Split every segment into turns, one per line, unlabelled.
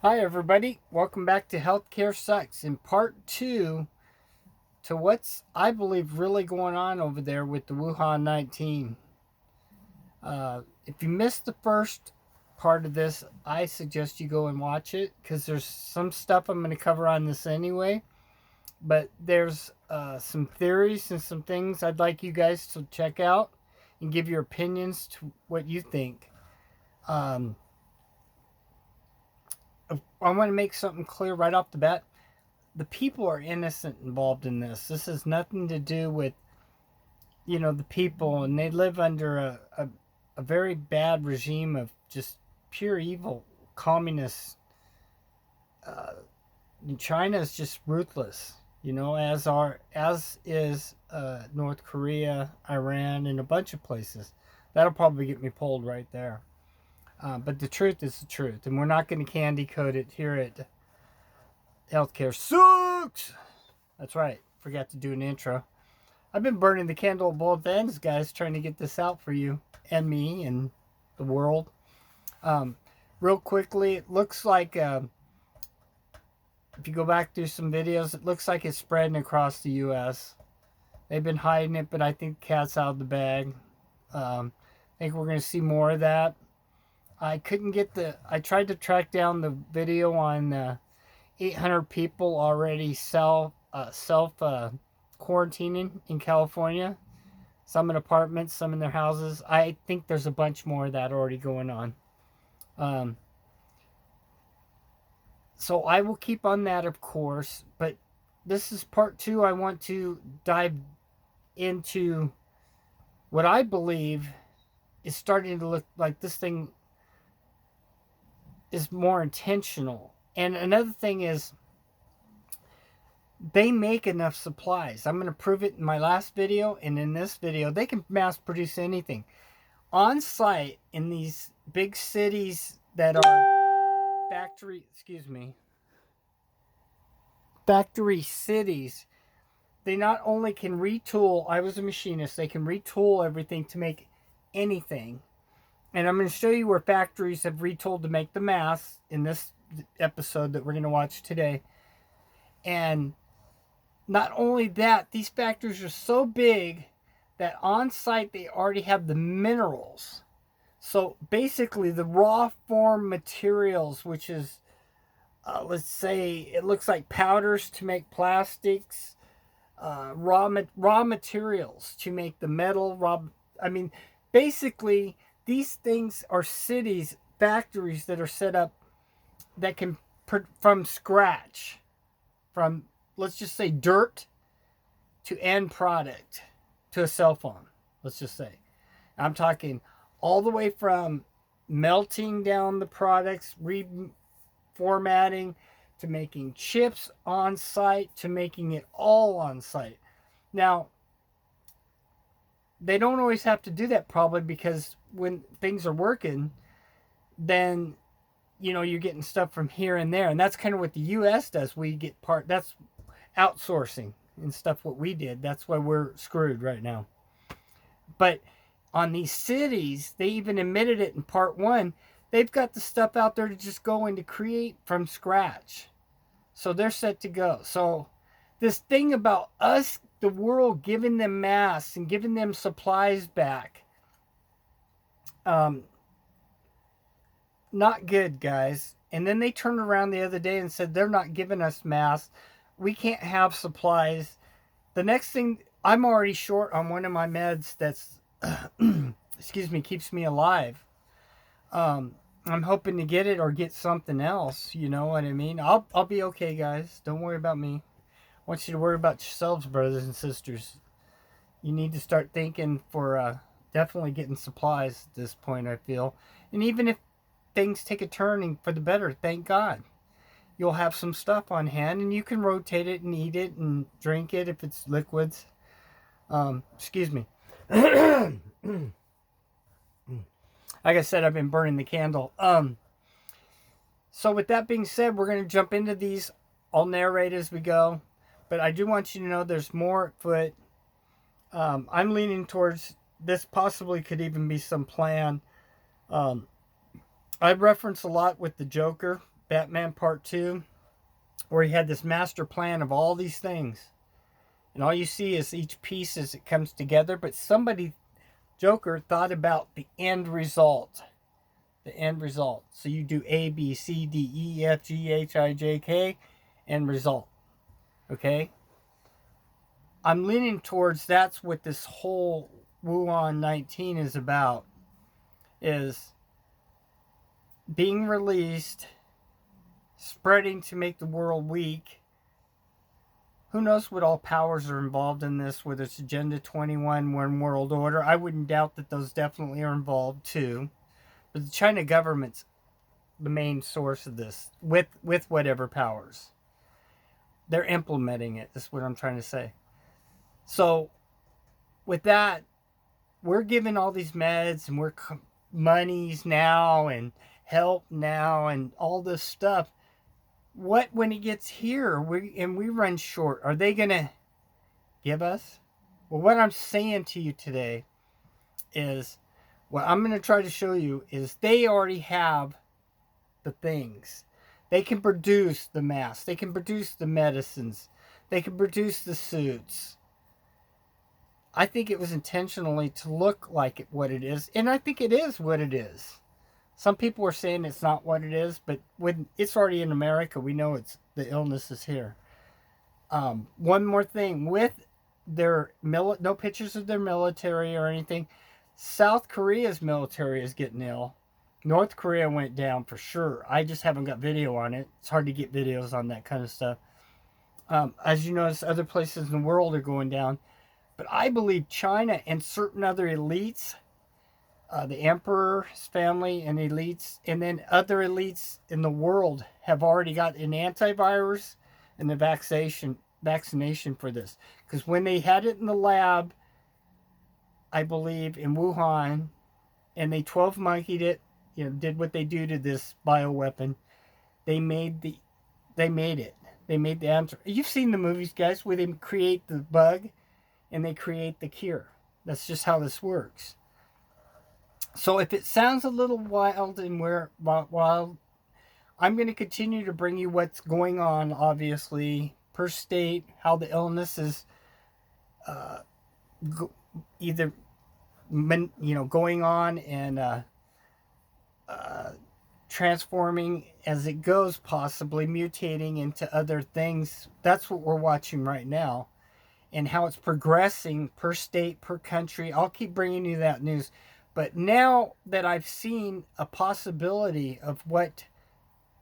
Hi, everybody. Welcome back to Healthcare Sucks in part two to what's, I believe, really going on over there with the Wuhan 19. If you missed the first part of this, I suggest you go and watch it because there's some stuff I'm going to cover on this anyway. But there's some theories and some things I'd like you guys to check out and give your opinions to what you think. Um, I want to make something clear right off the bat. The people are innocent involved in this. This has nothing to do with, the people, and they live under a very bad regime of just pure evil, communist. Uh, China is just ruthless, as is North Korea, Iran, and a bunch of places. That'll probably get me pulled right there. But the truth is the truth, and we're not going to candy coat it here at Healthcare Sucks. That's right. Forgot to do an intro. I've been burning the candle at both ends, guys, trying to get this out for you and me and the world. Real quickly, it looks like, if you go back through some videos, it looks like it's spreading across the U.S. They've been hiding it, but I think the cat's out of the bag. I think we're going to see more of that. I tried to track down the video on 800 people already self quarantining in California. Some in apartments, some in their houses. I think there's a bunch more of that already going on. So I will keep on that, of course. But this is part two. I want to dive into what I believe is starting to look like this thing is more intentional. And another thing is, they make enough supplies. I'm going to prove it in my last video and in this video. They can mass produce anything. On site in these big cities that are factory cities, they not only can retool, I was a machinist, they can retool everything to make anything. And I'm going to show you where factories have retooled to make the masks in this episode that we're going to watch today. And not only that, these factories are so big that on site they already have the minerals. So basically the raw form materials, which is, let's say, it looks like powders to make plastics, raw materials to make the metal, basically these things are cities, factories that are set up that can, from scratch, from, let's just say, dirt to end product to a cell phone, let's just say. I'm talking all the way from melting down the products, reformatting, to making chips on site, to making it all on site. Now, they don't always have to do that, probably, because when things are working, then you're getting stuff from here and there, and that's kind of what the U.S. does. We get that's outsourcing and stuff. What we did, that's why we're screwed right now. But on these cities, they even admitted it in part one. They've got the stuff out there to just go and to create from scratch, so they're set to go. So this thing about us, the world, giving them masks and giving them supplies back, not good, guys. And then they turned around the other day and said they're not giving us masks. We can't have supplies. The next thing, I'm already short on one of my meds that's, keeps me alive. I'm hoping to get it or get something else. You know what I mean? I'll be okay, guys. Don't worry about me. I want you to worry about yourselves, brothers and sisters. You need to start thinking for definitely getting supplies at this point, I feel. And even if things take a turning for the better, thank God, you'll have some stuff on hand and you can rotate it and eat it and drink it if it's liquids. Excuse me. Like I said, I've been burning the candle. So with that being said, we're going to jump into these. I'll narrate as we go, but I do want you to know there's more at foot. I'm leaning towards this possibly could even be some plan. I reference a lot with the Joker, Batman Part 2, where he had this master plan of all these things. And all you see is each piece as it comes together. But somebody, Joker, thought about the end result. The end result. So you do A, B, C, D, E, F, G, H, I, J, K, end result. Okay? I'm leaning towards that's what this whole WUHAN-19 is about. Is being released, spreading to make the world weak. Who knows what all powers are involved in this, whether it's Agenda 21, One World Order. I wouldn't doubt that those definitely are involved too. But the China government's the main source of this, with whatever powers. They're implementing it, is what I'm trying to say. So, with that, we're giving all these meds and we're monies now and help now and all this stuff. What when it gets here we run short? Are they gonna give us? Well, what I'm saying to you today is, what I'm gonna try to show you is they already have the things. They can produce the masks. They can produce the medicines. They can produce the suits. I think it was intentionally to look like what it is, and I think it is what it is. Some people are saying it's not what it is, but when it's already in America, we know it's the illness is here. One more thing, with their no pictures of their military or anything. South Korea's military is getting ill. North Korea went down for sure. I just haven't got video on it. It's hard to get videos on that kind of stuff. As you notice, other places in the world are going down. But I believe China and certain other elites, the emperor's family and elites, and then other elites in the world have already got an antivirus and the vaccination for this. Because when they had it in the lab, I believe in Wuhan, and they 12 monkeyed it, did what they do to this bioweapon. They made it. They made the answer. You've seen the movies, guys, where they create the bug and they create the cure. That's just how this works. So if it sounds a little wild and wild, I'm going to continue to bring you what's going on, obviously, per state, how the illness is either going on and transforming as it goes, possibly mutating into other things. That's what we're watching right now, and how it's progressing per state, per country. I'll keep bringing you that news. But now that I've seen a possibility of what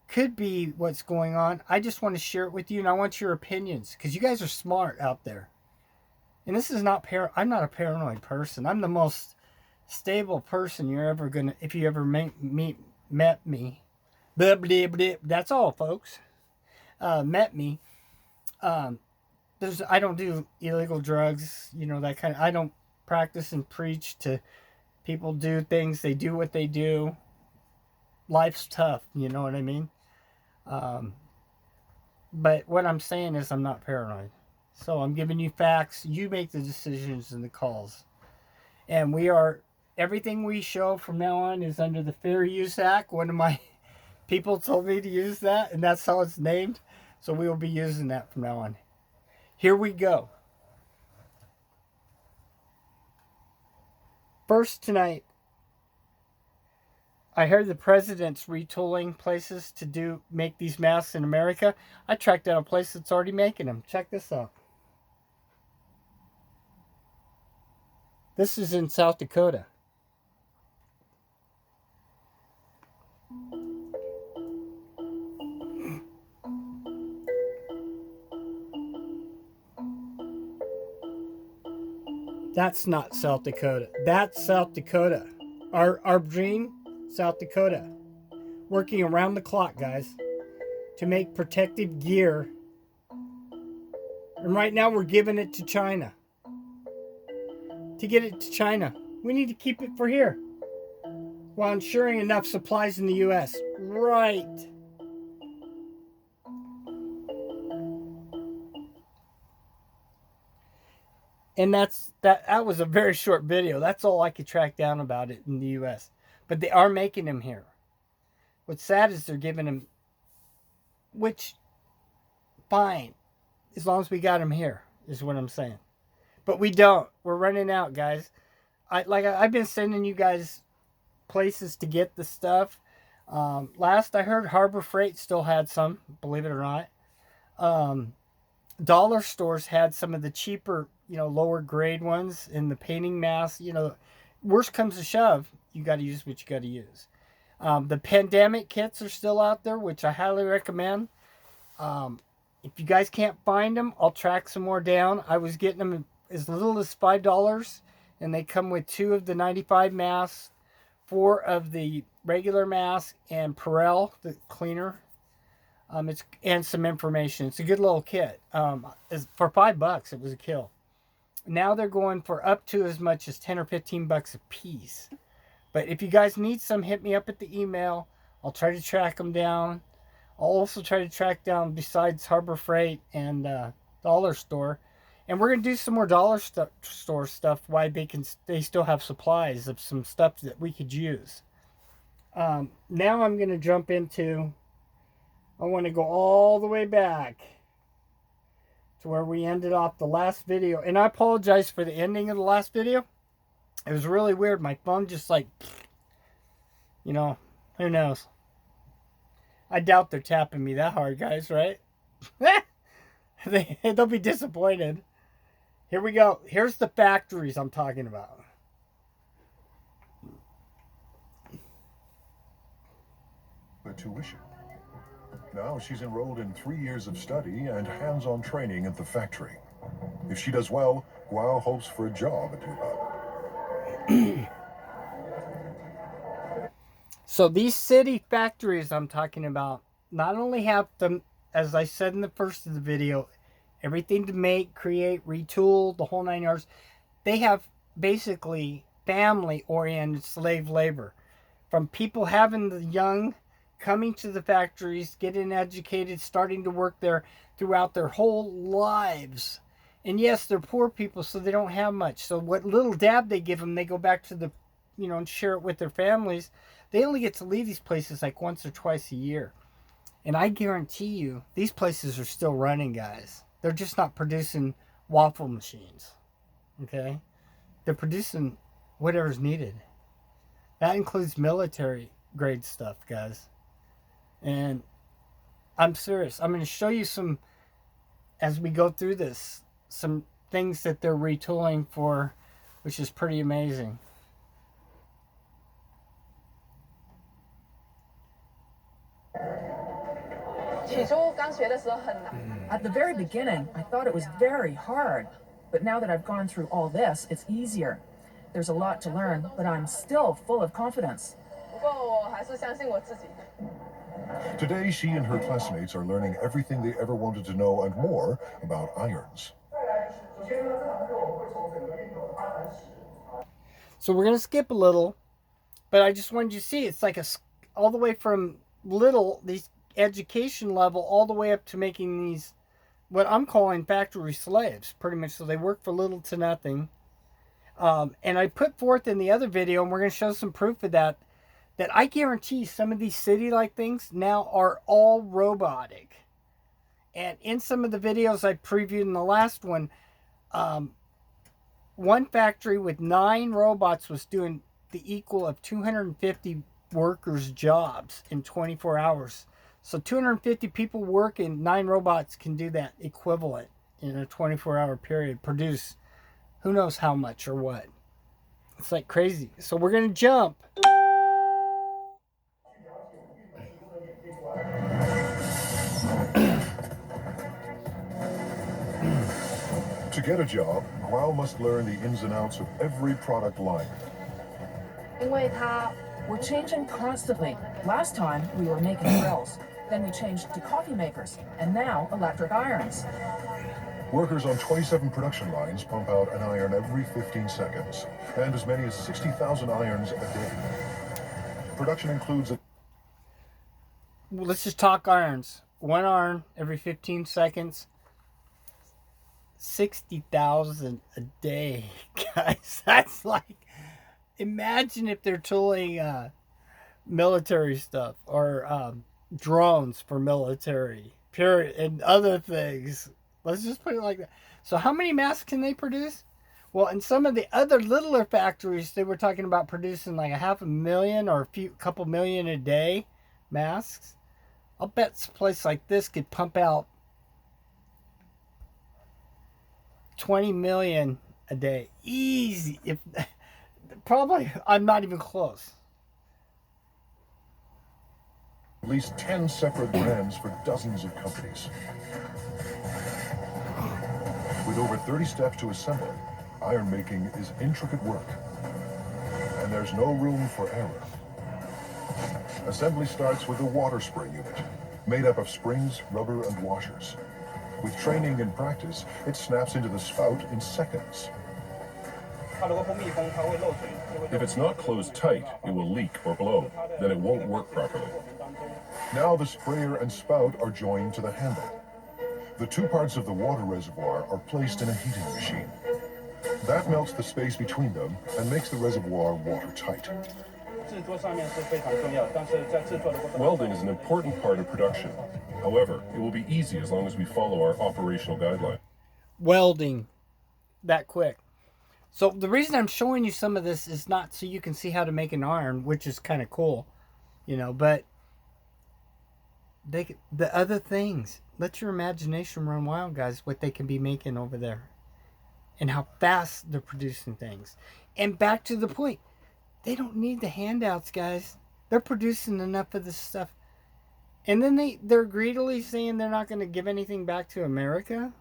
could be what's going on, I just want to share it with you, and I want your opinions, because you guys are smart out there. And this is not I'm not a paranoid person. I'm the most stable person you're ever gonna, if you ever met me. Blah, blah, blah. That's all, folks. Met me. I don't do illegal drugs, that kind of. I don't practice and preach to people do things. They do what they do. Life's tough, you know what I mean? But what I'm saying is I'm not paranoid. So I'm giving you facts. You make the decisions and the calls. And everything we show from now on is under the Fair Use Act. One of my people told me to use that, and that's how it's named. So we will be using that from now on. Here we go. First tonight, I heard the president's retooling places to make these masks in America. I tracked down a place that's already making them. Check this out. This is in South Dakota. That's not South Dakota. That's South Dakota. Our dream, South Dakota. Working around the clock, guys, to make protective gear. And right now we're giving it to China. To get it to China, we need to keep it for here, while ensuring enough supplies in the U.S. Right. And that was a very short video. That's all I could track down about it in the U.S. But they are making them here. What's sad is they're giving them which, fine, as long as we got them here, is what I'm saying. But we don't. We're running out, guys. I've been sending you guys places to get the stuff. Last I heard, Harbor Freight still had some, believe it or not. Dollar stores had some of the cheaper, lower grade ones in the painting mask. Worst comes to shove, you got to use what you got to use. The pandemic kits are still out there, which I highly recommend. If you guys can't find them, I'll track some more down. I was getting them as little as $5, and they come with 2 of the 95 masks, 4 of the regular mask, and Perel, the cleaner. And some information. It's a good little kit. For $5, it was a kill. Now they're going for up to as much as 10 or 15 bucks a piece. But if you guys need some, hit me up at the email. I'll try to track them down. I'll also try to track down, besides Harbor Freight and Dollar Store. And we're going to do some more Dollar Store stuff, why they still have supplies of some stuff that we could use. Now I'm going to jump into, I want to go all the way back to where we ended off the last video. And I apologize for the ending of the last video. It was really weird. My phone just who knows? I doubt they're tapping me that hard, guys, right? They'll be disappointed. Here we go. Here's the factories I'm talking about.
The tuition. Now she's enrolled in 3 years of study and hands-on training at the factory. If she does well, Guo hopes for a job at WUHAN.
So these city factories I'm talking about not only have them, as I said in the first of the video, everything to make, create, retool, the whole 9 yards. They have basically family-oriented slave labor. From people having the young, coming to the factories, getting educated, starting to work there throughout their whole lives. And yes, they're poor people, so they don't have much. So what little dab they give them, they go back to the, and share it with their families. They only get to leave these places like once or twice a year. And I guarantee you, these places are still running, guys. They're just not producing waffle machines. Okay? They're producing whatever's needed. That includes military grade stuff, guys. And I'm serious. I'm going to show you some, as we go through this, some things that they're retooling for, which is pretty amazing.
At the very beginning, I thought it was very hard. But now that I've gone through all this, it's easier. There's a lot to learn, but I'm still full of confidence.
Today, she and her classmates are learning everything they ever wanted to know and more about irons.
So we're going to skip a little, but I just wanted you to see it's like all the way from these education level, all the way up to making these, what I'm calling factory slaves, pretty much. So they work for little to nothing. And I put forth in the other video, and we're going to show some proof of that I guarantee some of these city-like things now are all robotic. And in some of the videos I previewed in the last one, one factory with 9 robots was doing the equal of 250 workers' jobs in 24 hours. So 250 people working, 9 robots can do that equivalent in a 24-hour period, produce who knows how much or what. It's like crazy. So we're going to jump.
To get a job, Guo must learn the ins and outs of every product line.
We're changing constantly. Last time, we were making grills. Then we changed to coffee makers, and now electric irons.
Workers on 27 production lines pump out an iron every 15 seconds, and as many as 60,000 irons a day. Production includes
Let's just talk irons. 1 iron every 15 seconds. 60,000 a day, guys. That's like, imagine if they're tooling military stuff or drones for military, period, and other things. Let's just put it like that. So how many masks can they produce? Well, in some of the other littler factories, they were talking about producing like 500,000 or couple million a day masks. I'll bet a place like this could pump out 20 million a day. Easy. If probably I'm not even close.
At least 10 separate brands for dozens of companies. With over 30 steps to assemble, iron making is intricate work, and there's no room for error. Assembly starts with the water spray unit, made up of springs, rubber, and washers. With training and practice, it snaps into the spout in seconds.
If it's not closed tight, it will leak or blow. Then it won't work properly.
Now the sprayer and spout are joined to the handle. The two parts of the water reservoir are placed in a heating machine. That melts the space between them and makes the reservoir watertight.
Welding is an important part of production. However, it will be easy as long as we follow our operational guidelines.
Welding that quick. So the reason I'm showing you some of this is not so you can see how to make an iron, which is kind of cool, but the other things, let your imagination run wild, guys, what they can be making over there and how fast they're producing things. And back to the point, they don't need the handouts, guys. They're producing enough of this stuff. And then they're greedily saying they're not going to give anything back to America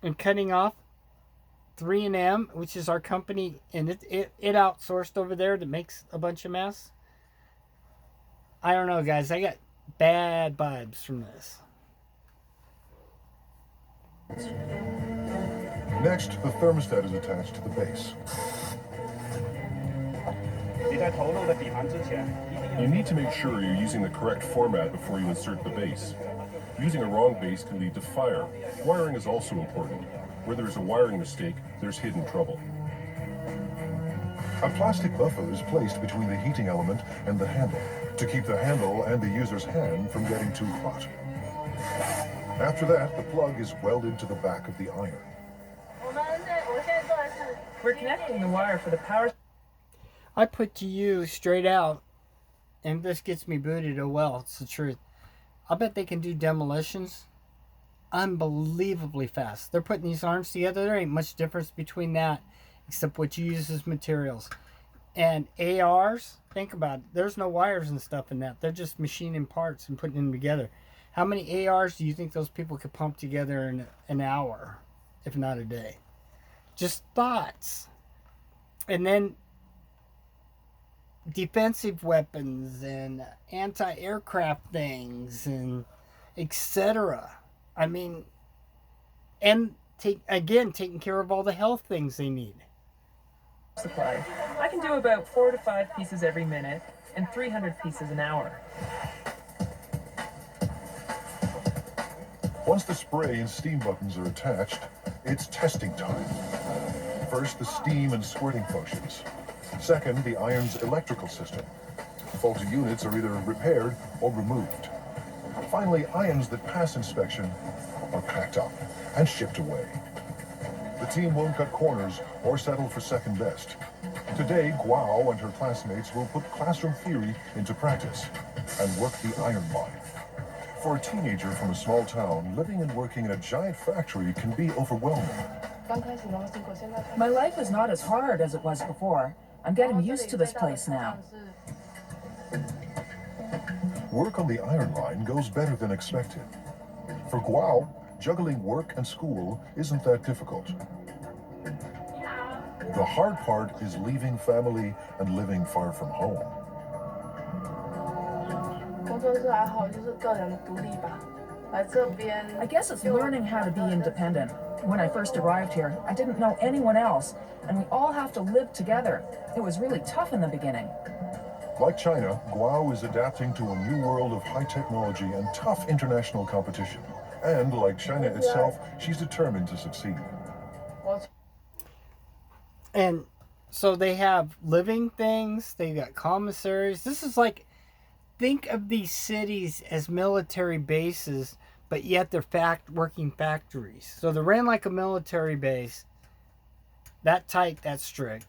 and cutting off 3M, which is our company, and it outsourced over there that makes a bunch of masks. I don't know, guys. I got bad vibes from this.
Next, the thermostat is attached to the base.
You need to make sure you're using the correct format before you insert the base. Using a wrong base can lead to fire. Wiring is also important. Where there's a wiring mistake, there's hidden trouble.
A plastic buffer is placed between the heating element and the handle to keep the handle and the user's hand from getting too hot. After that, the plug is welded to the back of the iron.
We're connecting the wire for the power.
I put to you straight out, and this gets me booted. Oh well, it's the truth. I bet they can do demolitions unbelievably fast. They're putting these arms together. There ain't much difference between that except what you use as materials. And ARs, think about it. There's no wires and stuff in that. They're just machining parts and putting them together. How many ARs do you think those people could pump together in an hour, if not a day? Just thoughts. And then defensive weapons and anti-aircraft things and etc. I mean, and taking care of all the health things they need.
Supply. I can do about 4 to 5 pieces every minute and 300 pieces an hour.
Once the spray and steam buttons are attached, it's testing time. First, the steam and squirting functions. Second, the iron's electrical system. Faulty units are either repaired or removed. Finally, irons that pass inspection are packed up and shipped away. The team won't cut corners or settle for second best. Today, Guo and her classmates will put classroom theory into practice and work the iron line. For a teenager from a small town, living and working in a giant factory can be overwhelming.
My life is not as hard as it was before. I'm getting used to this place now.
Work on the iron line goes better than expected. For Guo, juggling work and school isn't that difficult. The hard part is leaving family and living far from home.
I guess it's learning how to be independent. When I first arrived here, I didn't know anyone else, and we all have to live together. It was really tough in the beginning.
Like China, Guo is adapting to a new world of high technology and tough international competition. And like China itself, she's determined to succeed.
And so they have living things, they got commissaries. This is like think of these cities as military bases, but yet they're working factories. So they're ran like a military base, that tight, that strict.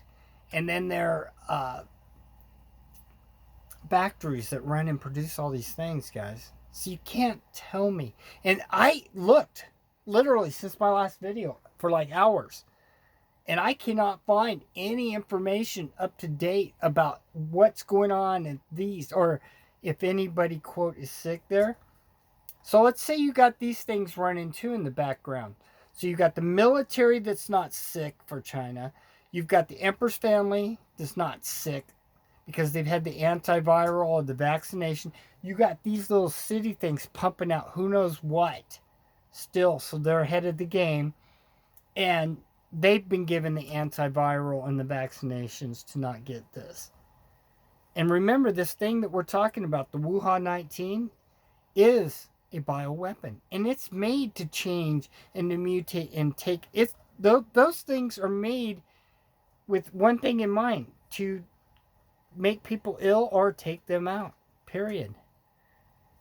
And then they're factories that run and produce all these things, guys. So you can't tell me. And I looked literally since my last video for like hours, and I cannot find any information up to date about what's going on in these, or if anybody, quote, is sick there. So let's say you got these things running too in the background. So you got the military that's not sick for China. You've got the Emperor's family that's not sick because they've had the antiviral or the vaccination. You got these little city things pumping out who knows what still. So they're ahead of the game. And they've been given the antiviral and the vaccinations to not get this. And remember, this thing that we're talking about, the WUHAN 19, is a bioweapon. And it's made to change and to mutate and take it. Those things are made with one thing in mind: to make people ill or take them out. Period.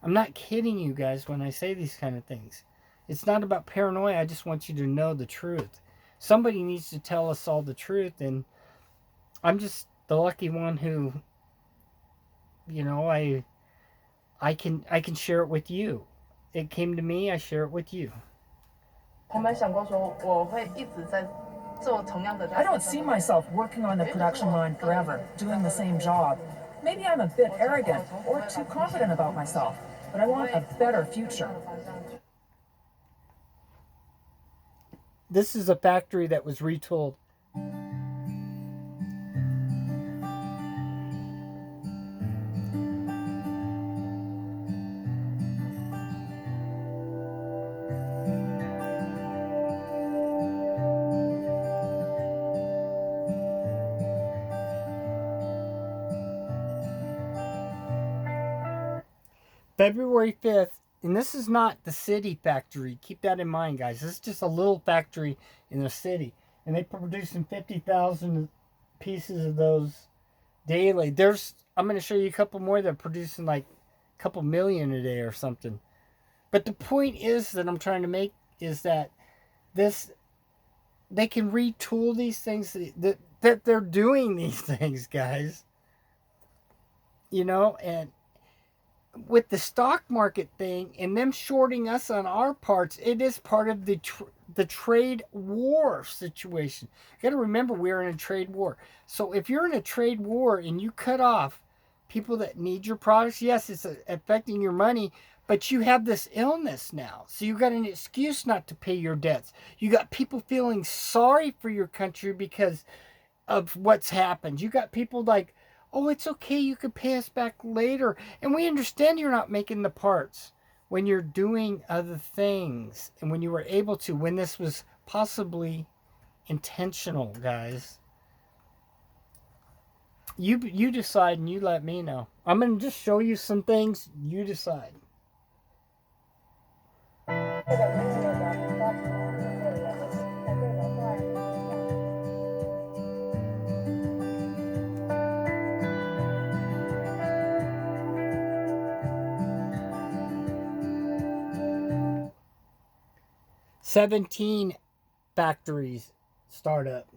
I'm not kidding you guys when I say these kind of things. It's not about paranoia. I just want you to know the truth. Somebody needs to tell us all the truth, and I'm just the lucky one who, you know, I can share it with you. It came to me, I share it with you.
I don't see myself working on the production line forever, doing the same job. Maybe I'm a bit arrogant or too confident about myself, but I want a better future.
This is a factory that was retooled. February 5th, and this is not the city factory. Keep that in mind, guys. This is just a little factory in the city. And they're producing 50,000 pieces of those daily. I'm going to show you a couple more that are producing like a couple million a day or something. But the point is that I'm trying to make is that they can retool these things, that they're doing these things, guys. You know, and with the stock market thing and them shorting us on our parts, it is part of the trade war situation. You got to remember, we're in a trade war. So if you're in a trade war and you cut off people that need your products, yes, it's affecting your money, but you have this illness now. So you got an excuse not to pay your debts. You got people feeling sorry for your country because of what's happened. You got people like, oh, it's okay, you can pay us back later. And we understand you're not making the parts when you're doing other things. And when you were able to, when this was possibly intentional, guys. You decide and you let me know. I'm going to just show you some things. You decide. "17 factories start up."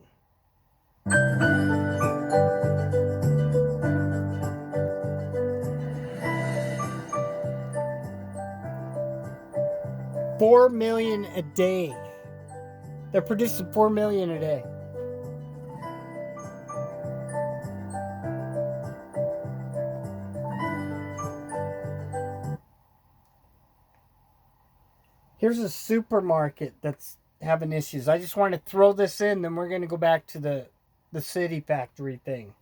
$4 million a day. They're producing 4 million a day. Here's a supermarket that's having issues. I just want to throw this in, then we're going to go back to the city factory thing.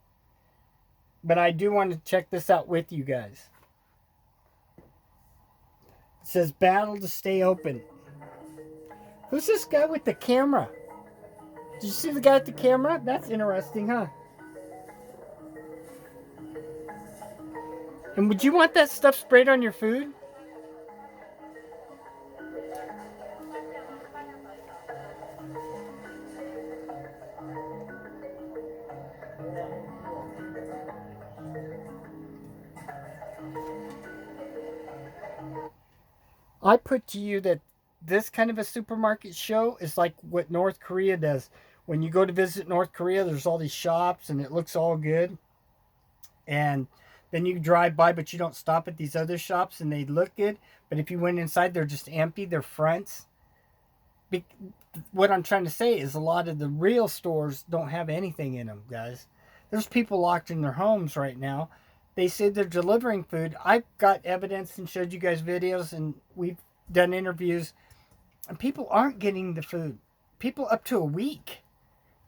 But I do want to check this out with you guys. It says battle to stay open. Who's this guy with the camera? Did you see the guy with the camera? That's interesting, huh? And would you want that stuff sprayed on your food? I put to you that this kind of a supermarket show is like what North Korea does. When you go to visit North Korea, there's all these shops and it looks all good. And then you drive by, but you don't stop at these other shops and they look good. But if you went inside, they're just empty, they're fronts. What I'm trying to say is a lot of the real stores don't have anything in them, guys. There's people locked in their homes right now. They say they're delivering food. I've got evidence and showed you guys videos, and we've done interviews, and people aren't getting the food. People up to a week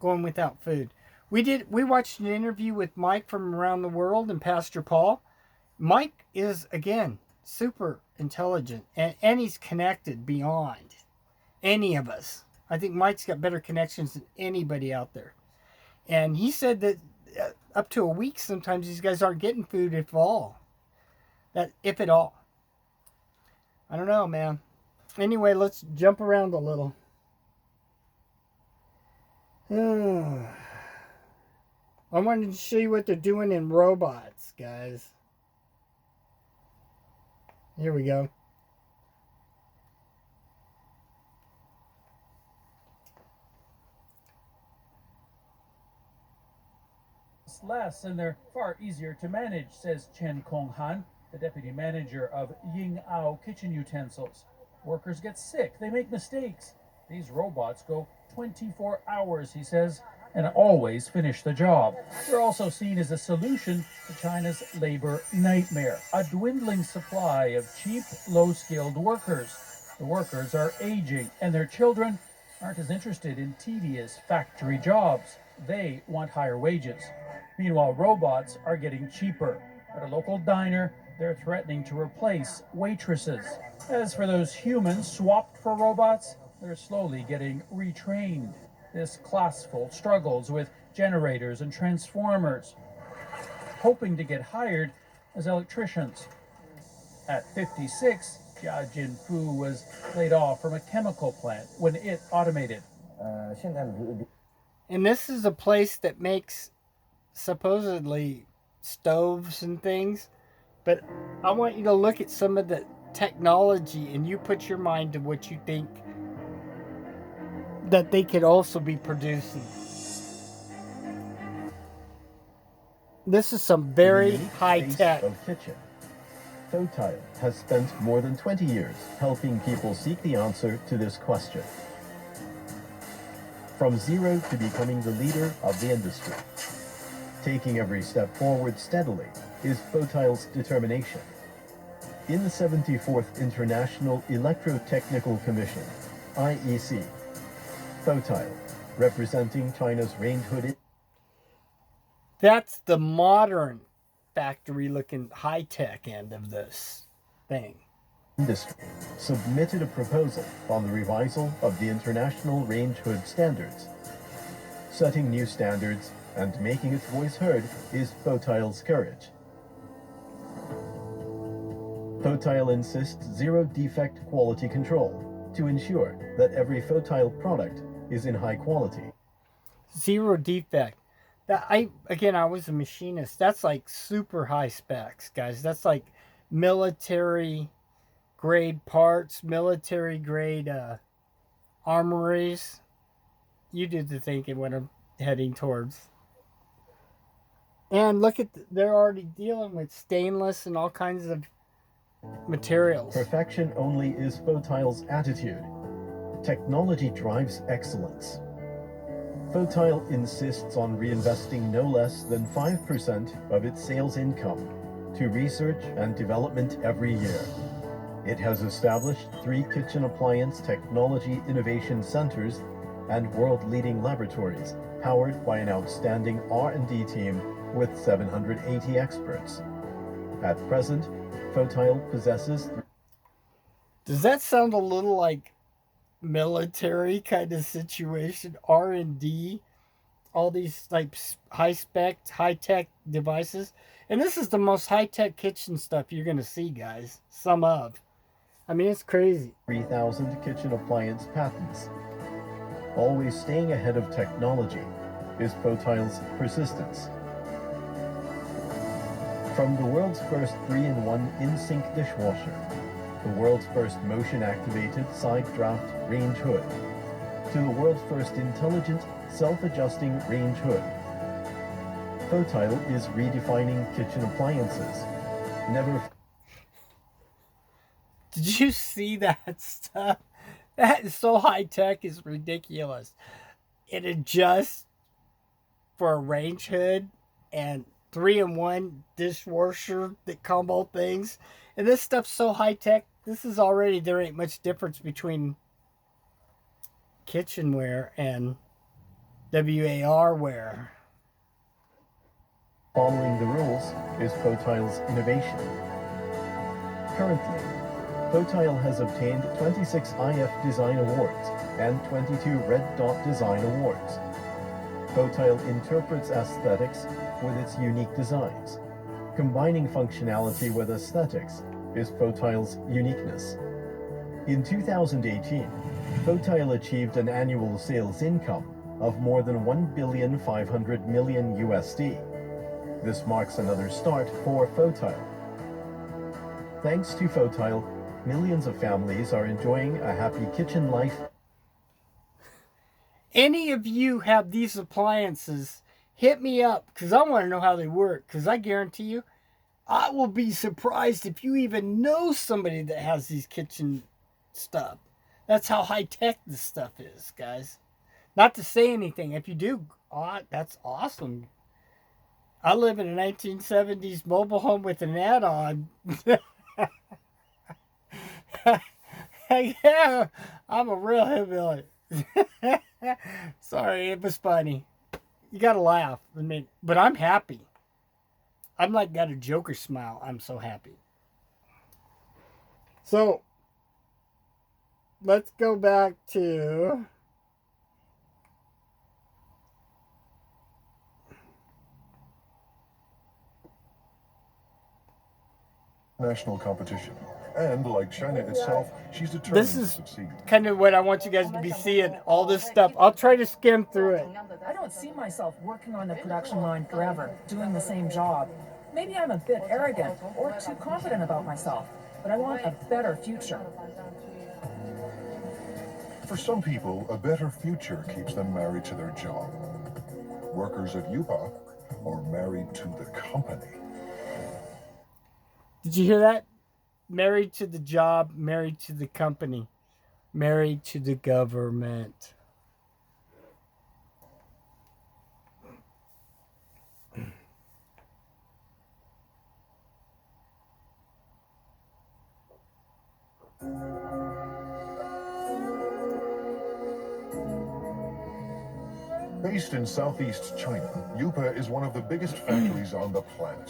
going without food. We watched an interview with Mike from around the world and Pastor Paul. Mike is, again, super intelligent, and he's connected beyond any of us. I think Mike's got better connections than anybody out there. And he said that up to a week, sometimes these guys aren't getting food if at all. I don't know, man. Anyway, let's jump around a little. I wanted to show you what they're doing in robots, guys. Here we go.
Less and they're far easier to manage, says Chen Konghan, the deputy manager of Yingao Kitchen Utensils. Workers get sick, they make mistakes. These robots go 24 hours, he says, and always finish the job. They're also seen as a solution to China's labor nightmare, a dwindling supply of cheap, low-skilled workers. The workers are aging, and their children aren't as interested in tedious factory jobs. They want higher wages. Meanwhile, robots are getting cheaper. At a local diner, they're threatening to replace waitresses. As for those humans swapped for robots, they're slowly getting retrained. This classful struggles with generators and transformers, hoping to get hired as electricians. At 56, Jia Jinfu was laid off from a chemical plant when it automated.
And this is a place that makes supposedly stoves and things, but I want you to look at some of the technology and you put your mind to what you think that they could also be producing. This is some very high tech.
Photile has spent more than 20 years helping people seek the answer to this question. From zero to becoming the leader of the industry. Taking every step forward steadily is Photile's determination. In the 74th International Electrotechnical Commission, IEC, Photile, representing China's range hood.
That's the modern factory-looking high-tech end of this thing.
Industry submitted a proposal on the revisal of the International Range Hood Standards. Setting new standards and making its voice heard is Photile's courage. Photile insists zero-defect quality control to ensure that every Photile product is in high quality.
Zero defect. I was a machinist. That's like super high specs, guys. That's like military grade parts, military grade armories. You do the thinking what I'm heading towards. And look at, they're already dealing with stainless and all kinds of materials.
Perfection only is Photile's attitude. Technology drives excellence. Photile insists on reinvesting no less than 5% of its sales income to research and development every year. It has established 3 kitchen appliance technology innovation centers and world-leading laboratories powered by an outstanding R&D team with 780 experts. At present, Photile possesses...
Does that sound a little like military kind of situation? R&D, all these like high-spec, high-tech devices. And this is the most high-tech kitchen stuff you're going to see, guys. Some of. I mean, it's crazy.
3,000 kitchen appliance patents. Always staying ahead of technology is Photile's persistence. From the world's first 3-in-1 in-sink dishwasher, the world's first motion-activated side-draft range hood, to the world's first intelligent, self-adjusting range hood. Fotile is redefining kitchen appliances. Never.
Did you see that stuff? That is so high-tech, it's ridiculous. It adjusts for a range hood and 3-in-1 dishwasher that combo things. And this stuff's so high-tech, this is already, there ain't much difference between kitchenware and WAR-ware.
Following the rules is Fotile's innovation. Currently, Fotile has obtained 26 IF Design Awards and 22 Red Dot Design Awards. Fotile interprets aesthetics with its unique designs. Combining functionality with aesthetics is Fotile's uniqueness. In 2018, Fotile achieved an annual sales income of more than $1.5 billion USD. This marks another start for Fotile. Thanks to Fotile, millions of families are enjoying a happy kitchen life.
Any of you have these appliances, hit me up because I want to know how they work. Because I guarantee you, I will be surprised if you even know somebody that has these kitchen stuff. That's how high-tech this stuff is, guys. Not to say anything. If you do, that's awesome. I live in a 1970s mobile home with an add-on. Yeah, I'm a real hillbilly. Sorry, it was funny. You gotta laugh. I mean, but I'm happy. I'm like got a Joker smile. I'm so happy. So, let's go back to
national competition. And like China itself, she's determined
this
to
is
succeed.
kind of what I want you guys to be seeing. All this stuff. I'll try to skim through it.
I don't see myself working on the production line forever, doing the same job. Maybe I'm a bit arrogant or too confident about myself, but I want a better future.
For some people, a better future keeps them married to their job. Workers at WUHAN are married to the company.
Did you hear that? Married to the job, married to the company, married to the government.
Based in southeast China, WUHAN is one of the biggest factories on the planet.